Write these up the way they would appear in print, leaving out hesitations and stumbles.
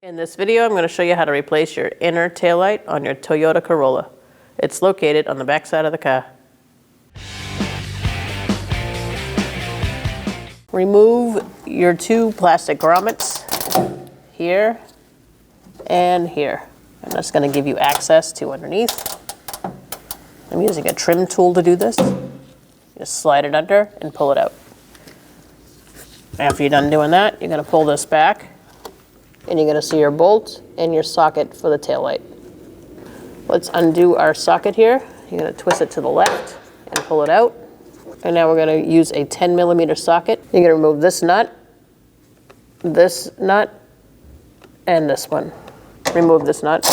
In this video, I'm going to show you how to replace your inner taillight on your Toyota Corolla. It's located on the back side of the car. Remove your two plastic grommets here and here. And that's going to give you access to underneath. I'm using a trim tool to do this. Just slide it under and pull it out. After you're done doing that, you're going to pull this back. And you're going to see your bolt and your socket for the taillight. Let's undo our socket here. You're going to twist it to the left and pull it out. And now we're going to use a 10mm socket. You're going to remove this nut, and this one. Remove this nut.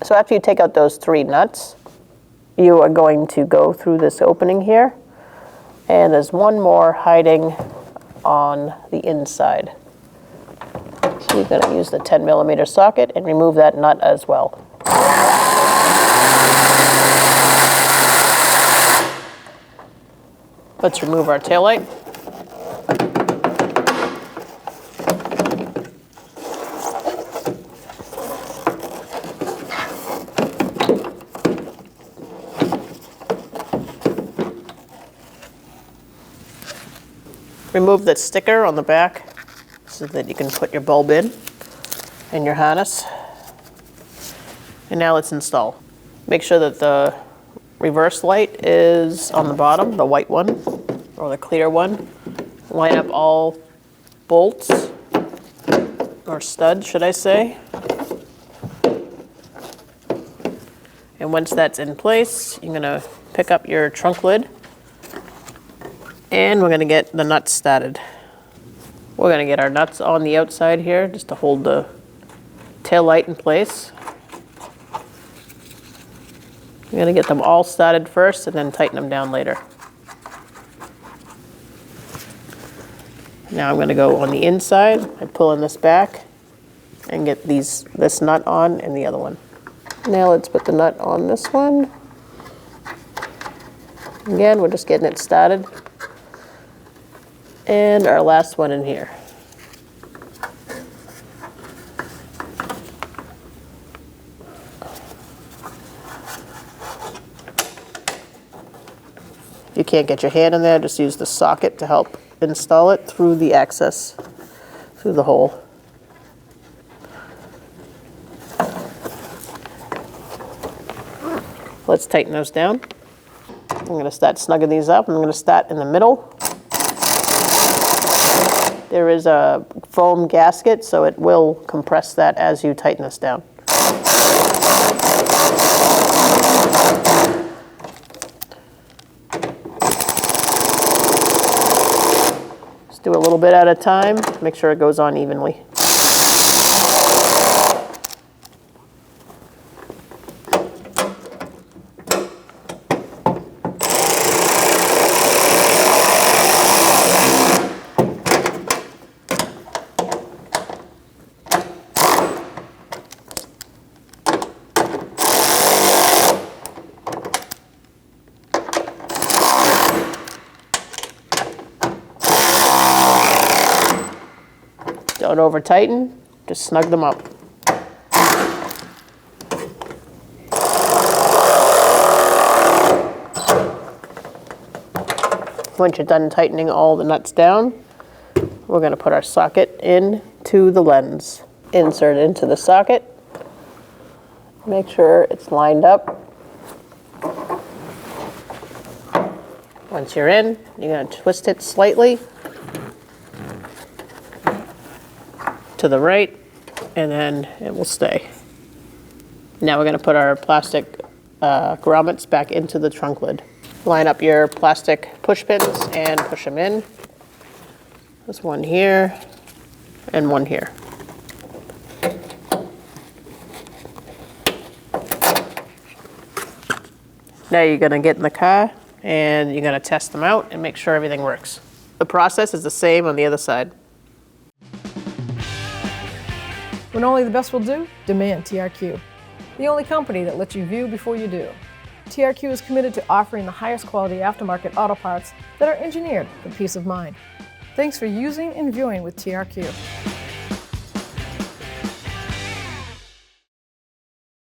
So after you take out those three nuts, you are going to go through this opening here, and there's one more hiding on the inside. So you're going to use the 10mm socket and remove that nut as well. Let's remove our taillight. Remove the sticker on the back so that you can put your bulb in and your harness. And now let's install. Make sure that the reverse light is on the bottom, the white one or the clear one. Line up all bolts, or studs, should I say. And once that's in place, you're going to pick up your trunk lid. And we're going to get the nuts started. We're going to get our nuts on the outside here just to hold the tail light in place. We're going to get them all started first and then tighten them down later. Now I'm going to go on the inside. I pull in this back and get this nut on and the other one. Now let's put the nut on this one. Again, we're just getting it started. And our last one in here. If you can't get your hand in there, just use the socket to help install it through the access, through the hole. Let's tighten those down. I'm going to start snugging these up. I'm going to start in the middle. There is a foam gasket, so it will compress that as you tighten this down. Just do a little bit at a time, make sure it goes on evenly. Don't over tighten, just snug them up. Once you're done tightening all the nuts down, we're going to put our socket into the lens. Insert it into the socket. Make sure it's lined up. Once you're in, you're going to twist it slightly to the right, and then it will stay. Now we're going to put our plastic grommets back into the trunk lid. Line up your plastic push pins and push them in. There's one here and one here. Now you're going to get in the car and you're going to test them out and make sure everything works. The process is the same on the other side. When only the best will do, demand TRQ. the only company that lets you view before you do. TRQ is committed to offering the highest quality aftermarket auto parts that are engineered for peace of mind. Thanks for using and viewing with TRQ.